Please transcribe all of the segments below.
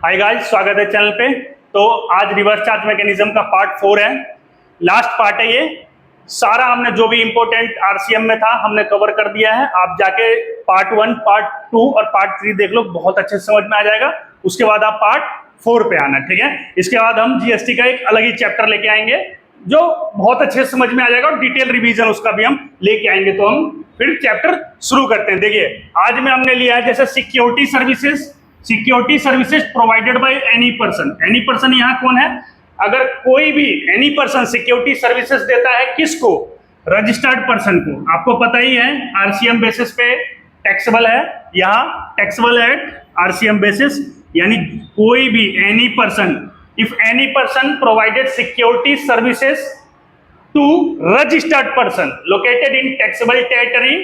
Hi guys, स्वागत है channel पे। तो आज रिवर्स चार्ज मैकेनिज्म का पार्ट 4 है, लास्ट पार्ट है ये। सारा हमने जो भी इंपॉर्टेंट आरसीएम में था हमने कवर कर दिया है। आप जाके पार्ट 1, पार्ट 2 और पार्ट 3 देख लो, बहुत अच्छे से समझ में आ जाएगा। उसके बाद आप पार्ट 4 पे आना, ठीक है। इसके बाद हम जीएसटी का एक अलग ही चैप्टर लेके आएंगे जो बहुत अच्छे से समझ में आ जाएगा और डिटेल रिवीजन उसका भी हम लेके आएंगे। तो हम फिर चैप्टर शुरू करते हैं। देखिए, आज में हमने लिया है जैसे security services provided by any person. Any person यहाँ कौन है? अगर कोई भी एनी पर्सन सिक्योरिटी सर्विसेज देता है, किसको? रजिस्टर्ड पर्सन को। आपको पता ही है आरसीएम बेसिस पे टैक्सेबल है, यहाँ टैक्सेबल है आरसीएम बेसिस, यानी कोई भी any person, if any person provided security services to registered person located in taxable territory,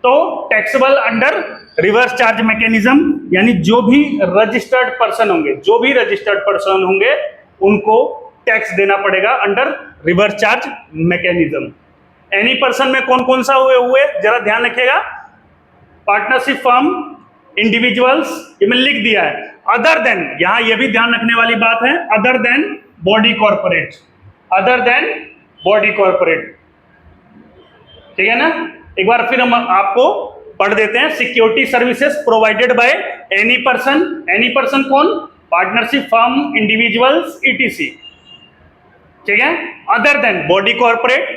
तो taxable under reverse charge mechanism, यानी जो भी रजिस्टर्ड पर्सन होंगे उनको टैक्स देना पड़ेगा under reverse charge mechanism. Any person में कौन कौन सा हुए जरा ध्यान रखिएगा। पार्टनरशिप फर्म, इंडिविजुअल्स, ये मैंने लिख दिया है। अदर देन, यहां ये भी ध्यान रखने वाली बात है, अदर देन बॉडी कॉर्पोरेट, ठीक है ना। एक बार फिर हम आपको पढ़ देते हैं। Security services provided by any person कौन? पार्टनरशिप फर्म, इंडिविजुअल्स, ईटीसी, ठीक है। Other than body corporate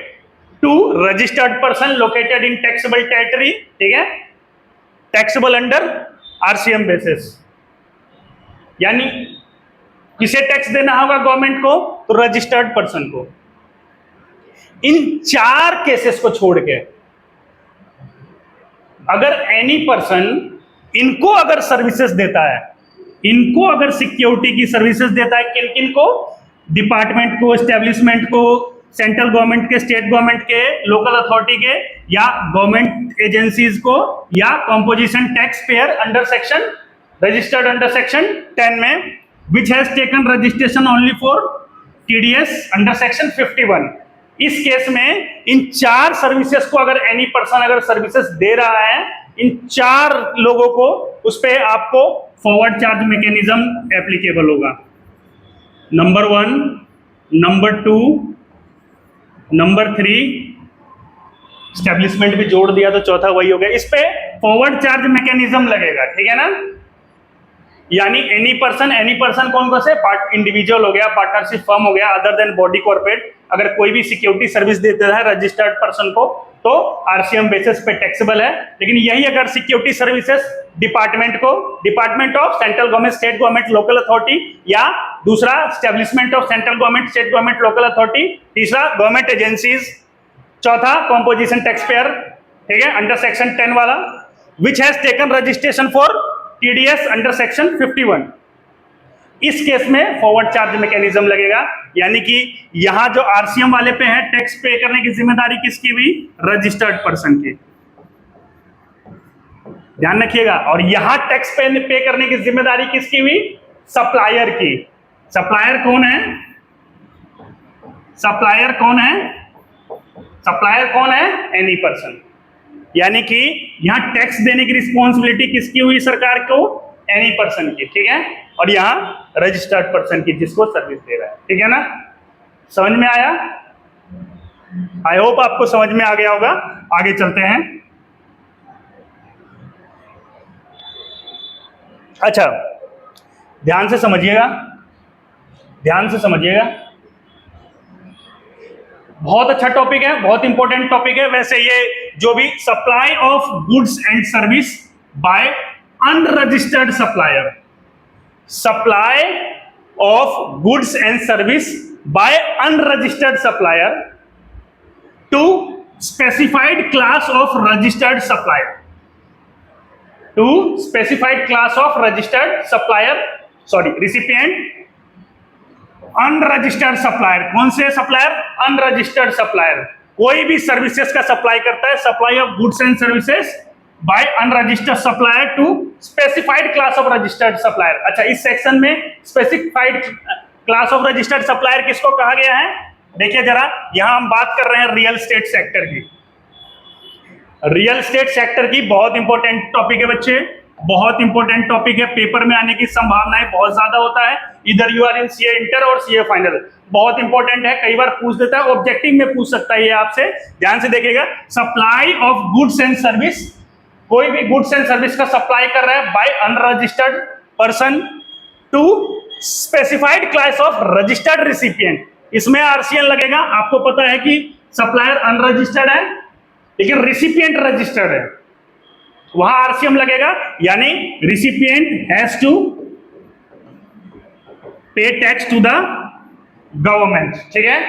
to registered person located in taxable territory, ठीक है, टैक्सेबल अंडर आरसीएम बेसिस। यानी किसे टैक्स देना होगा गवर्नमेंट को? तो रजिस्टर्ड पर्सन को। इन 4 केसेस को छोड़ के अगर एनी पर्सन इनको अगर सर्विसेज देता है, इनको अगर सिक्योरिटी की सर्विसेज देता है, किन किन को? डिपार्टमेंट को, एस्टेब्लिशमेंट को, सेंट्रल गवर्नमेंट के, स्टेट गवर्नमेंट के, लोकल अथॉरिटी के, या गवर्नमेंट एजेंसीज को, या composition tax payer under section registered under section 10 में, which has taken registration only for TDS under section 51। इस केस में इन 4 सर्विसेज को अगर एनी पर्सन अगर सर्विसेज दे रहा है, इन 4 लोगों को, उस पे आपको फॉरवर्ड चार्ज मैकेनिज्म एप्लीकेबल होगा। नंबर 1, नंबर 2, नंबर 3, एस्टेब्लिशमेंट भी जोड़ दिया तो चौथा वही हो गया। इस पे फॉरवर्ड चार्ज मैकेनिज्म लगेगा, ठीक है ना। यानी एनी पर्सन कौन से? इंडिविजुअल हो गया, पार्टनरशिप फर्म हो गया, अदर देन बॉडी कॉर्पोरेट। अगर कोई भी सिक्योरिटी सर्विस देता है रजिस्टर्ड पर्सन को तो आरसीएम बेसिस पे टैक्सेबल है। लेकिन यही अगर security services department of central government, state government, local authority, या दूसरा establishment of central government, state government, local authority, तीसरा गवर्नमेंट एजेंसीज, चौथा कंपोजिशन टैक्स पेयर, ठीक है, अंडर सेक्शन 10 वाला, which has taken registration for TDS under section 51। इस case में forward charge mechanism लगेगा। यानी कि यहां जो आरसीएम वाले पे है, टैक्स पे करने की जिम्मेदारी किसकी हुई? रजिस्टर्ड पर्सन की, ध्यान रखिएगा। और यहां टैक्स पे करने की जिम्मेदारी किसकी हुई? सप्लायर की। सप्लायर कौन है? Any person. यानी कि यहां टैक्स देने की रिस्पॉन्सिबिलिटी किसकी हुई? सरकार को, एनी पर्सन की, ठीक है। और यहां रजिस्टर्ड पर्सन की, जिसको सर्विस दे रहा है, ठीक है ना। समझ में आया? आई होप आपको समझ में आ गया होगा। आगे चलते हैं। अच्छा, ध्यान से समझिएगा, बहुत अच्छा टॉपिक है, बहुत इंपॉर्टेंट टॉपिक है। वैसे ये जो भी supply of goods and service by unregistered supplier to specified class of registered supplier, recipient, unregistered supplier. कौन से सप्लायर? Unregistered supplier. कोई भी सर्विसेज का सप्लाई करता है, supply of goods and services by unregistered supplier to specified class of registered supplier. अच्छा, इस section में specified class of registered supplier किसको कहा गया है? देखिए जरा, यहां हम बात कर रहे हैं रियल एस्टेट सेक्टर की। रियल एस्टेट सेक्टर की बहुत इंपॉर्टेंट टॉपिक है बच्चे। बहुत इंपॉर्टेंट टॉपिक है, पेपर में आने की संभावनाएं बहुत ज्यादा होता है। इधर you are in CA inter और सीए फाइनल, बहुत इंपॉर्टेंट है, कई बार पूछ देता है, ऑब्जेक्टिव में पूछ सकता है ये आपसे, ध्यान से देखिएगा। Supply of goods and service, कोई भी गुड्स एंड सर्विस का सप्लाई कर रहा है by unregistered person to specified class of registered recipient, इसमें आरसीएन लगेगा। आपको पता है कि सप्लायर अनरजिस्टर्ड है लेकिन रिसिपिएंट रजिस्टर्ड है, वहां आरसीएम लगेगा, यानी recipient has to pay tax to the government. ठीक है,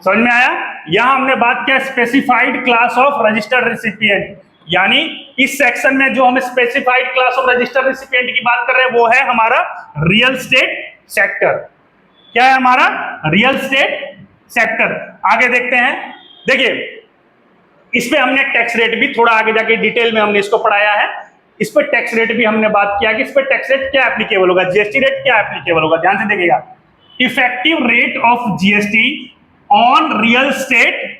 समझ में आया? यहां हमने बात किया specified class of registered recipient, यानी इस सेक्शन में जो हम specified class of registered recipient की बात कर रहे हैं वो है हमारा रियल स्टेट सेक्टर। क्या है हमारा? Real estate sector. आगे देखते हैं, देखिए इस पे हमने टैक्स रेट भी थोड़ा आगे जाके डिटेल में हमने इसको पढ़ाया है, इस पे टैक्स रेट भी हमने बात किया कि इस पे टैक्स रेट क्या एप्लीकेबल होगा, जीएसटी रेट क्या एप्लीकेबल होगा, ध्यान से देखिएगा। Effective rate of GST on real estate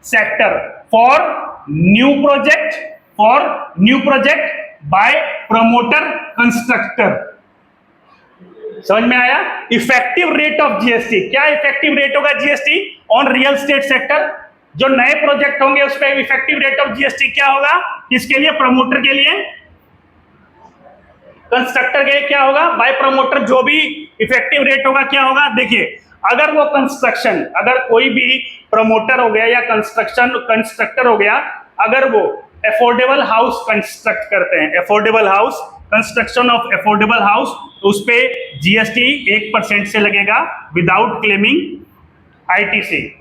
sector for new project by promoter constructor. समझ में आया? इफेक्टिव रेट ऑफ जीएसटी, क्या इफेक्टिव रेट होगा GST on real estate sector? जो नए प्रोजेक्ट होंगे उस पर इफेक्टिव रेट ऑफ जीएसटी क्या होगा? किसके लिए? प्रमोटर के लिए, कंस्ट्रक्टर के लिए क्या होगा? बाय प्रमोटर जो भी इफेक्टिव रेट होगा क्या होगा? देखिए अगर वो कंस्ट्रक्शन, अगर कोई भी प्रमोटर हो गया या कंस्ट्रक्टर हो गया, अगर वो अफोर्डेबल हाउस कंस्ट्रक्ट करते हैं, affordable house, construction of affordable house, उस पे जीएसटी 1% से लगेगा विदाउट क्लेमिंग आईटीसी।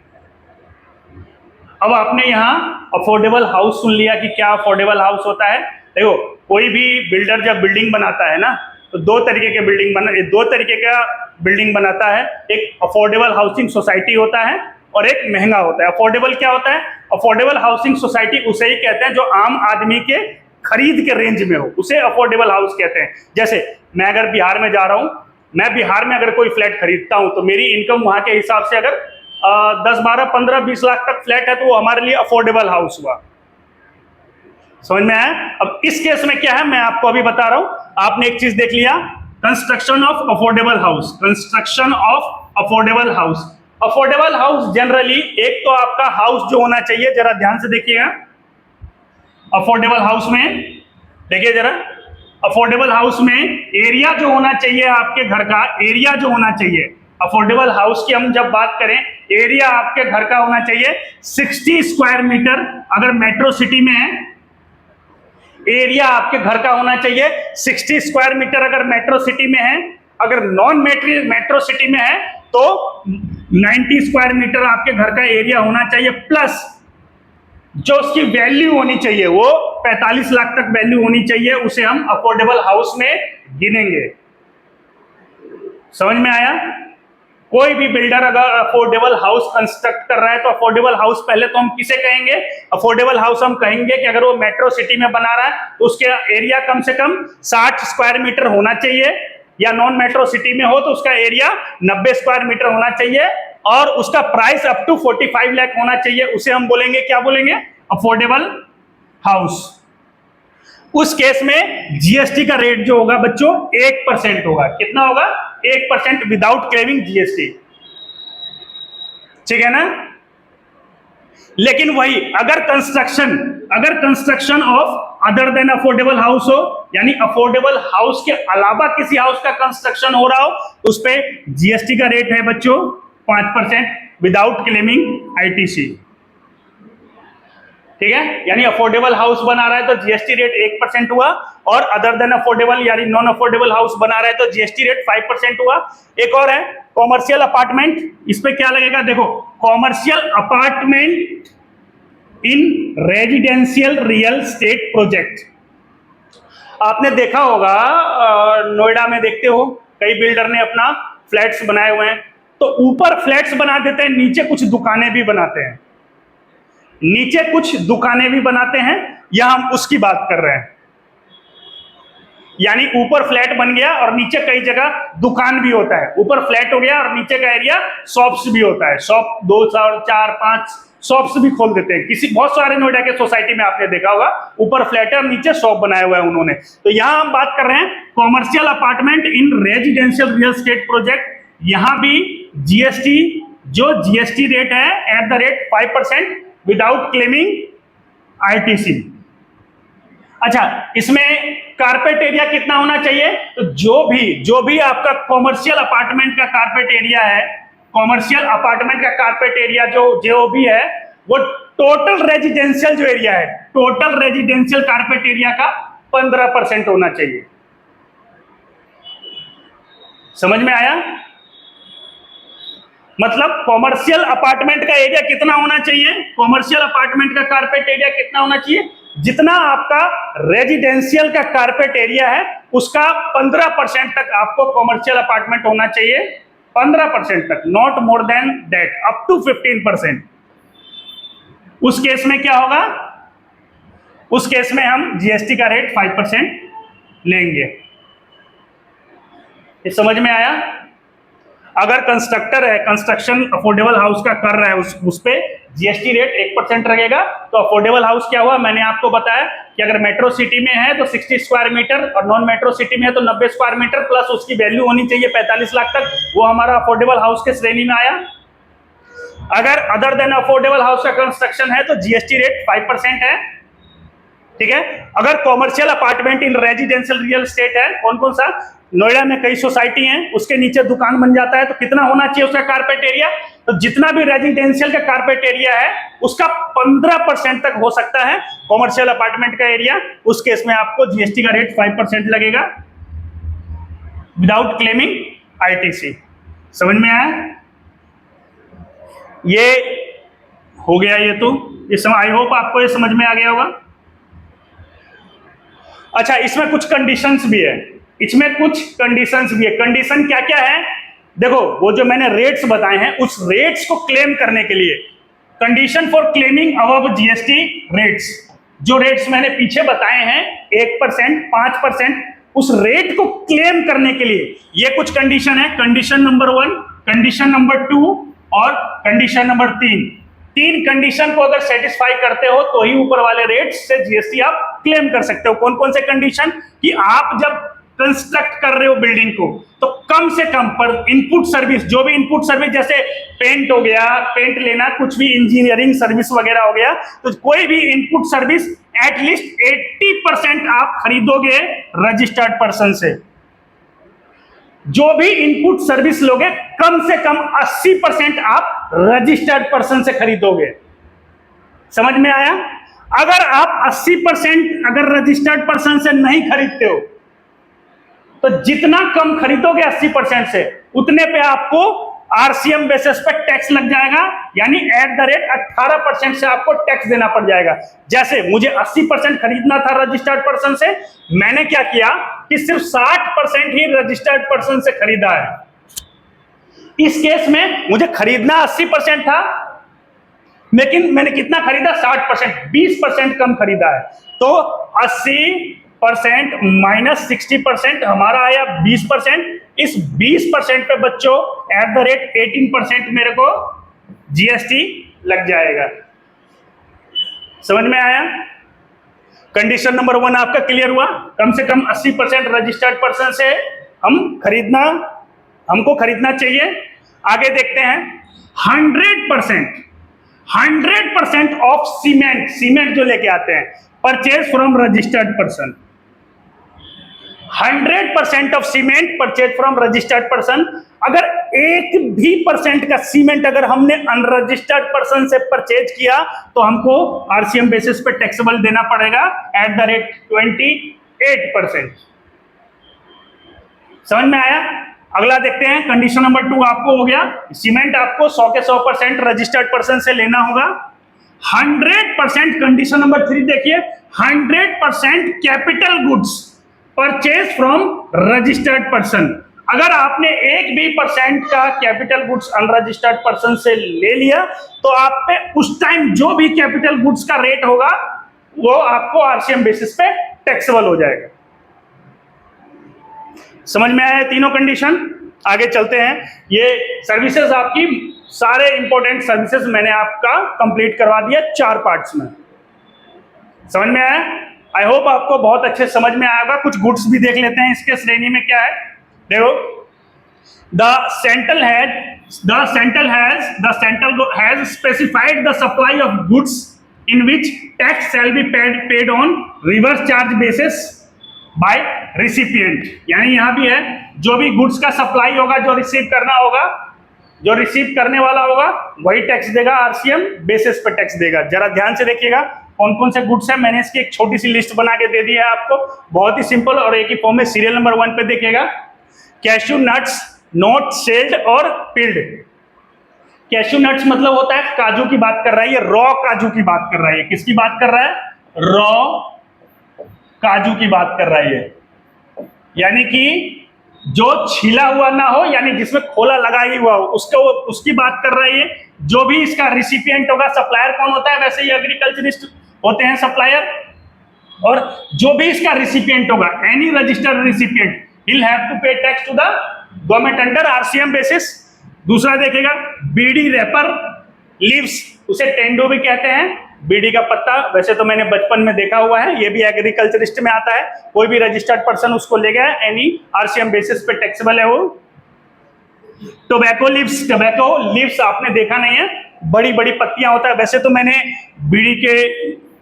अब आपने यहाँ अफोर्डेबल हाउस सुन लिया कि क्या अफोर्डेबल हाउस होता है। देखो कोई भी बिल्डर जब बिल्डिंग बनाता है ना तो दो तरीके का बिल्डिंग बनाता है, एक अफोर्डेबल हाउसिंग सोसाइटी होता है और एक महंगा होता है। अफोर्डेबल क्या होता है? अफोर्डेबल हाउसिंग सोसाइटी उसे ही कहते हैं जो आम आदमी के खरीद के रेंज में हो, उसे अफोर्डेबल हाउस कहते हैं। जैसे मैं अगर बिहार में जा रहा हूं, मैं बिहार में अगर कोई फ्लैट खरीदता हूं तो मेरी इनकम वहां के हिसाब से अगर 10, 12, 15, 20 लाख तक फ्लैट है तो वो हमारे लिए अफोर्डेबल हाउस हुआ। समझ में आया? अब इस केस में क्या है मैं आपको अभी बता रहा हूं। आपने एक चीज देख लिया, construction of affordable house, construction of affordable house. Affordable house generally एक तो आपका हाउस जो होना चाहिए, जरा ध्यान से देखिएगा, अफोर्डेबल हाउस में देखिए जरा, अफोर्डेबल हाउस में एरिया जो होना चाहिए आपके घर का, एरिया जो होना चाहिए अफोर्डेबल हाउस की हम जब बात करें, एरिया आपके घर का होना चाहिए 60 स्क्वायर मीटर। अगर मेट्रो सिटी में है, एरिया आपके घर का होना चाहिए 60 स्क्वायर मीटर अगर मेट्रो सिटी में है। अगर नॉन मेट्रो सिटी में है तो 90 स्क्वायर मीटर आपके घर का एरिया होना चाहिए, प्लस जो उसकी वैल्यू होनी चाहिए वो 45 लाख तक वैल्यू होनी चाहिए, उसे हम अफोर्डेबल हाउस में गिनेंगे। समझ में आया? कोई भी बिल्डर अगर अफोर्डेबल हाउस कंस्ट्रक्ट कर रहा है तो अफोर्डेबल हाउस पहले तो हम किसे कहेंगे? अफोर्डेबल हाउस हम कहेंगे कि अगर वो मेट्रो सिटी में बना रहा है तो उसके एरिया कम से कम 60 स्क्वायर मीटर होना चाहिए, या नॉन मेट्रो सिटी में हो तो उसका एरिया 90 स्क्वायर मीटर होना चाहिए और उसका प्राइस अप टू 45 लाख होना चाहिए। उसे हम बोलेंगे, क्या बोलेंगे? Affordable house. उस केस में जीएसटी का रेट जो होगा बच्चों 1% होगा। कितना होगा? 1% विदाउट क्लेमिंग जीएसटी। ठीक है ना? लेकिन वही अगर construction of other than affordable house हो, यानी अफोर्डेबल हाउस के अलावा किसी हाउस का कंस्ट्रक्शन हो रहा हो तो उस पे जीएसटी का रेट है बच्चों 5% विदाउट क्लेमिंग आईटीसी। ठीक है, यानी अफोर्डेबल हाउस बना रहा है तो जीएसटी रेट 1% हुआ, और अदर देन अफोर्डेबल यानी नॉन अफोर्डेबल हाउस बना रहा है तो जीएसटी रेट 5% हुआ। एक और है कॉमर्शियल अपार्टमेंट, इस पे क्या लगेगा? देखो, commercial apartment in residential real estate project. आपने देखा होगा नोएडा में देखते हो कई बिल्डर ने अपना फ्लैट्स बनाए हुए हैं, तो ऊपर फ्लैट्स बना देते हैं, नीचे कुछ दुकानें भी बनाते हैं, या हम उसकी बात कर रहे हैं। यानी ऊपर फ्लैट बन गया और नीचे कई जगह दुकान भी होता है। ऊपर फ्लैट हो गया और नीचे का एरिया शॉप्स भी होता है, शॉप 2, 4, 5 शॉप्स भी खोल देते हैं। किसी बहुत सारे नोएडा के सोसाइटी में आपने देखा होगा, ऊपर फ्लैट है और नीचे शॉप बनाया हुआ है उन्होंने। तो यहाँ हम बात कर रहे हैं commercial apartment in residential real estate project. यहाँ भी जीएसटी, जो जीएसटी रेट है @5% विदाउट क्लेमिंग आईटीसी। अच्छा, इसमें कारपेट एरिया कितना होना चाहिए? तो जो भी आपका कॉमर्शियल अपार्टमेंट का कारपेट एरिया है, कॉमर्शियल अपार्टमेंट का कारपेट एरिया जो भी है, वो टोटल रेजिडेंशियल जो एरिया है, टोटल रेजिडेंशियल कारपेट एरिया का 15% होना चाहिए। समझ में आया? मतलब कॉमर्शियल अपार्टमेंट का एरिया कितना होना चाहिए? कॉमर्शियल अपार्टमेंट का कारपेट एरिया कितना होना चाहिए? जितना आपका रेजिडेंशियल का कारपेट एरिया है उसका 15% तक आपको कॉमर्शियल अपार्टमेंट होना चाहिए। 15% तक, not more than that, up to 15%। उस केस में क्या होगा? उस केस में हम जीएसटी का रेट 5% लेंगे। ये समझ में आया? अगर कंस्ट्रक्टर है, कंस्ट्रक्शन अफोर्डेबल हाउस का कर रहा है, उस पे जीएसटी रेट 1% लगेगा। तो अफोर्डेबल हाउस क्या हुआ? मैंने आपको बताया कि अगर मेट्रो सिटी में है तो 60 स्क्वायर मीटर और नॉन मेट्रो सिटी में है तो 90 स्क्वायर मीटर प्लस उसकी वैल्यू होनी चाहिए 45 लाख तक, वो हमारा अफोर्डेबल हाउस के श्रेणी में आया। अगर अदर देन अफोर्डेबल हाउस का कंस्ट्रक्शन है तो जीएसटी रेट 5% है। ठीक है? अगर commercial apartment in residential real estate है, कौन कौन सा? नोएडा में कई सोसाइटी हैं, उसके नीचे दुकान बन जाता है, तो कितना होना चाहिए उसका कारपेट एरिया? तो जितना भी रेजिडेंशियल का कारपेट एरिया है उसका 15% तक हो सकता है कॉमर्शियल अपार्टमेंट का एरिया। उस केस में आपको जीएसटी का रेट 5% लगेगा विदाउट क्लेमिंग आईटीसी। समझ में आया? ये हो गया। ये तो आई होप आपको ये समझ में आ गया होगा। अच्छा, इसमें कुछ कंडीशंस भी है, इसमें कुछ कंडीशंस भी है। कंडीशन क्या क्या है? देखो, वो जो मैंने रेट्स बताए हैं, उस रेट्स को क्लेम करने के लिए condition for claiming above GST rates, जो रेट्स मैंने पीछे बताए हैं 1%, 5%, उस रेट को क्लेम करने के लिए ये कुछ कंडीशन है। कंडीशन नंबर 1, कंडीशन नंबर 2 और कंडीशन नंबर 3। 3 कंडीशन को अगर सेटिस्फाई करते हो तो ही ऊपर वाले रेट से जीएसटी आप क्लेम कर सकते हो। कौन कौन से कंडीशन? कि आप जब कंस्ट्रक्ट कर रहे हो बिल्डिंग को तो कम से कम पर इनपुट सर्विस, जो भी इनपुट सर्विस जैसे पेंट हो गया, पेंट लेना, कुछ भी इंजीनियरिंग सर्विस वगैरह हो गया, तो कोई भी इनपुट सर्विस एटलीस्ट 80% आप खरीदोगे रजिस्टर्ड पर्सन से। जो भी इनपुट सर्विस लोगे कम से कम 80% आप रजिस्टर्ड पर्सन से खरीदोगे। समझ में आया? अगर आप 80% अगर रजिस्टर्ड पर्सन से नहीं खरीदते हो तो जितना कम खरीदोगे 80% से, उतने पे आपको आरसीएम बेसिस पे टैक्स लग जाएगा, यानी @18% से आपको टैक्स देना पड़ जाएगा। जैसे मुझे 80% खरीदना था रजिस्टर्ड पर्सन से, मैंने क्या किया कि सिर्फ 60% ही रजिस्टर्ड पर्सन से खरीदा है। इस केस में मुझे खरीदना 80% था, लेकिन मैंने कितना खरीदा? 60%, 20% कम खरीदा है। तो 80% माइनस 60% हमारा आया 20%। इस 20% पे बच्चों @18% मेरे को जीएसटी लग जाएगा। समझ में आया? कंडीशन नंबर 1 आपका क्लियर हुआ। कम से कम 80% रजिस्टर्ड पर्सन से हमको खरीदना चाहिए। आगे देखते हैं 100% ऑफ सीमेंट जो लेके आते हैं, purchase from registered person. 100% of cement purchase from registered person. अगर 1 भी % का सीमेंट अगर हमने अनरजिस्टर्ड पर्सन से परचेज किया तो हमको आरसीएम बेसिस पे टैक्सेबल देना पड़ेगा @28%। समझ में आया? अगला देखते हैं, कंडीशन नंबर 2 आपको हो गया, सीमेंट आपको 100 के 100% रजिस्टर्ड पर्सन से लेना होगा। 100% कंडीशन नंबर 3 देखिए, 100% capital goods purchase from registered person. अगर आपने 1 भी % का कैपिटल गुड्स अनरजिस्टर्ड पर्सन से ले लिया तो आप पे उस टाइम जो भी कैपिटल गुड्स का रेट होगा वो आपको आरसीएम बेसिस पे टैक्सेबल हो जाएगा। समझ में आया तीनों कंडीशन? आगे चलते हैं। ये सर्विसेज आपकी सारे इंपॉर्टेंट सर्विसेज मैंने आपका कंप्लीट करवा दिया 4 पार्ट्स में। समझ में आया? आई होप आपको बहुत अच्छे समझ में आएगा। कुछ गुड्स भी देख लेते हैं इसके श्रेणी में क्या है। देखो, the central has specified the supply of goods in which tax shall be paid on reverse charge basis by recipient. यानी यहां भी है, जो भी गुड्स का सप्लाई होगा, जो रिसीव करना होगा, जो रिसीव करने वाला होगा वही टैक्स देगा, आरसीएम बेसिस पे टैक्स देगा। जरा ध्यान से देखिएगा कौन कौन से गुड्स है। मैंने इसकी एक छोटी सी लिस्ट बना के दे दी है आपको, बहुत ही सिंपल और एक ही फॉर्म में। सीरियल नंबर 1 पे देखिएगा, कैश्यू नट्स नॉट सेल्ड और पिल्ड। कैश्यू नट्स मतलब होता है काजू की बात कर रहा है, ये रॉ काजू की बात कर रहा है। किसकी बात कर रहा है? रॉ काजू की बात कर रहा है। यानी कि जो छिला हुआ ना हो, यानी जिसमें खोला लगा ही हुआ हो, उसकी बात कर रहा है। जो भी इसका रिसिपिएंट होगा, सप्लायर कौन होता है? वैसे ही एग्रीकल्चरिस्ट होते हैं सप्लायर। और जो भी इसका रिसिपिएंट होगा, any registered recipient, he'll have to pay tax to the government under RCM basis। दूसरा देखेगा, बीड़ी रैपर लीव्स, उसे टेंडो भी कहते हैं, बीड़ी का पत्ता। वैसे तो मैंने बचपन में देखा हुआ है, ये भी एग्रीकल्चरिस्ट में आता है। कोई भी रजिस्टर्ड पर्सन उसको ले गया, एनी आरसीएम बेसिस पे टैक्सेबल है वो। टोबैको लीव्स आपने देखा नहीं है, बड़ी बड़ी पत्तियां होता है। वैसे तो मैंने बीड़ी के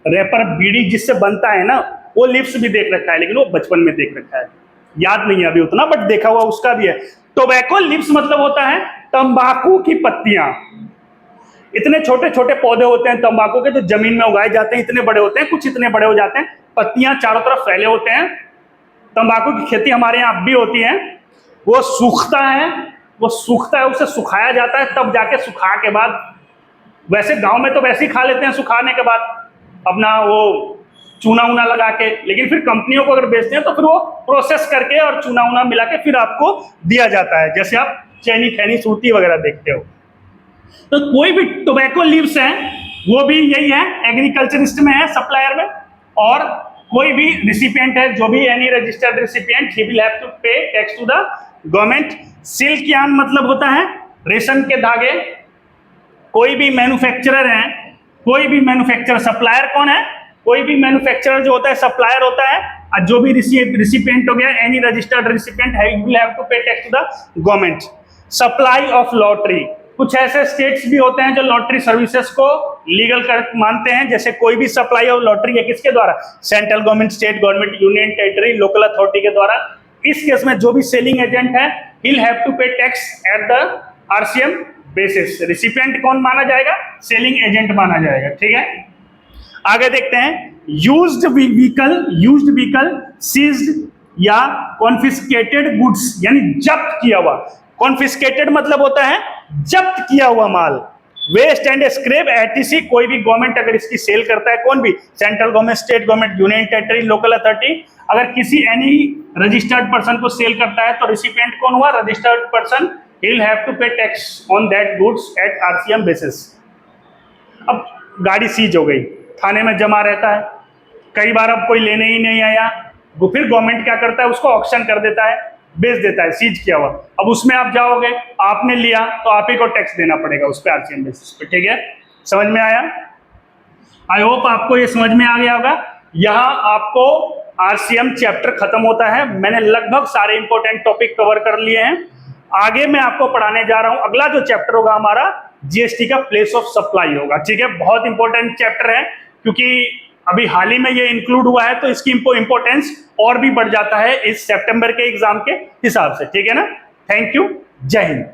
रैपर, बीड़ी जिससे बनता है ना, वो लीव्स भी देख रखा है, लेकिन वो बचपन में देख रखा है, याद नहीं है अभी उतना, बट देखा हुआ उसका भी है। टोबैको लीव्स मतलब होता है तंबाकू की पत्तियां। इतने छोटे छोटे पौधे होते हैं तंबाकू के, जो जमीन में उगाए जाते हैं, इतने बड़े होते हैं, कुछ इतने बड़े हो जाते हैं, पत्तियां चारों तरफ फैले होते हैं। तंबाकू की खेती हमारे यहाँ भी होती है। वो सूखता है, उसे सुखाया जाता है, तब जाके सुखा के बाद, वैसे गांव में तो वैसे ही खा लेते हैं सुखाने के बाद अपना वो चूना उना लगा के, लेकिन फिर कंपनियों को अगर बेचते हैं तो फिर वो प्रोसेस करके और चूना उना मिला के फिर आपको दिया जाता है, जैसे आप चैनी खैनी सूती वगैरह देखते हो। तो कोई भी टोबैको लीव्स है वो भी यही है, एग्रीकल्चरिस्ट में है, सप्लायर में। और कोई भी रिसिपिएंट है, जो भी any registered recipient, he will have to pay tax to the government. Silk yarn मतलब होता है रेशम के धागे। कोई भी मैन्युफैक्चरर है, कोई भी मैन्युफैक्चरर, सप्लायर कौन है? कोई भी मैन्युफैक्चरर जो होता है सप्लायर होता है, और जो भी रिसिपिएंट हो गया, एनी रजिस्टर्ड रिसिपिएंट है, he will have to pay tax to the government. Supply of lottery, कुछ ऐसे स्टेट्स भी होते हैं जो लॉटरी सर्विसेज को लीगल कर मानते हैं, जैसे कोई भी सप्लाई ऑफ लॉटरी है किसके द्वारा? Central government, state government, union territory, local authority के द्वारा। इस केस में जो भी सेलिंग एजेंट है, he will have to pay tax at the RCM basis. Recipient कौन माना जाएगा? सेलिंग एजेंट माना जाएगा। ठीक है, आगे देखते हैं। यूज्ड व्हीकल सीज्ड या कॉन्फिस्केटेड गुड्स, यानी जब्त किया हुआ। कॉन्फिस्केटेड मतलब होता है जब्त किया हुआ माल। वेस्ट एंड स्क्रैप एटीसी, कोई भी गवर्नमेंट अगर इसकी सेल करता है, कोई भी, central government, state government, union territory, local authority, अगर किसी एनी रजिस्टर्ड पर्सन को सेल करता है तो रिसिपिएंट कौन हुआ? Registered person. He will have to pay tax on that goods at RCM basis. अब गाड़ी सीज हो गई, थाने में जमा रहता है, कई बार अब कोई लेने ही नहीं आया, वो फिर गवर्नमेंट क्या करता है? उसको ऑक्शन कर देता है, बेच देता है, सीज किया हुआ। अब उसमें आप जाओगे, आपने लिया तो आप ही को टैक्स देना पड़ेगा उस पर, आरसीएम बेसिस पे। ठीक है, समझ में आया? आई होप आपको ये समझ में आ गया होगा। यहाँ आपको आरसीएम चैप्टर खत्म होता है। मैंने लगभग सारे इंपॉर्टेंट टॉपिक कवर कर लिए हैं। आगे मैं आपको पढ़ाने जा रहा हूं, अगला जो चैप्टर होगा हमारा जीएसटी का प्लेस ऑफ सप्लाई होगा। ठीक है, बहुत इंपॉर्टेंट चैप्टर है, क्योंकि अभी हाल ही में ये इंक्लूड हुआ है, तो इसकी इंपॉर्टेंस और भी बढ़ जाता है इस सितंबर के एग्जाम के हिसाब से। ठीक है ना? थैंक यू, जय हिंद।